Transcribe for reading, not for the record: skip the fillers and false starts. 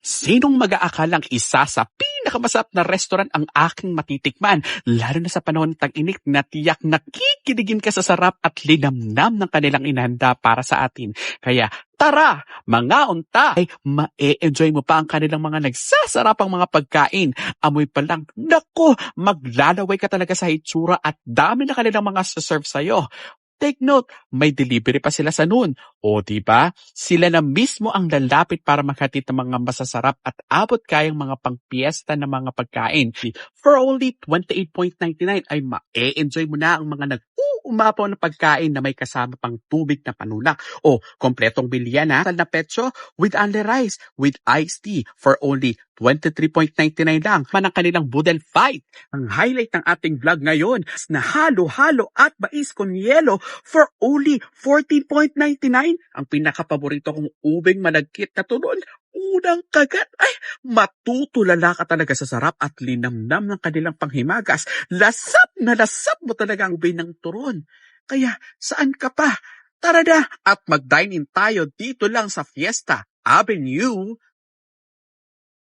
Sinong mag-aakalang isa sa pinakamasarap na restaurant ang aking matitikman, lalo na sa panahon ng tag-init na tiyak nakikiligin ka sa sarap at linamnam ng kanilang inihanda para sa atin. Kaya tara, mga unta, ay ma-enjoy mo pa ang kanilang mga nagsasarapang mga pagkain. Amoy pa lang, naku, maglalaway ka talaga sa hitsura at dami na kanilang mga serve sa'yo. Take note, may delivery pa sila sa noon. O diba, sila na mismo ang lalapit para maghatid ng mga masasarap at abot kayang mga pangpiesta na mga pagkain. For only 28.99 ay ma-enjoy mo na ang mga nag-uumapaw na pagkain na may kasama pang tubig na panulak. O kompletong bilya na petso with only rice with iced tea for only 23.99 lang. Man ang kanilang Boodle Fight. Ang highlight ng ating vlog ngayon na halo-halo at mais con yelo for only 14.99. Ang pinakapaborito kong ubing malagkit na turon. Unang kagat, ay matutulala ka talaga sa sarap at linamnam ng kanilang panghimagas. Lasap na lasap mo talaga ang ubing ng turon. Kaya saan ka pa? Tara na at mag-dine-in tayo dito lang sa Fiesta Avenue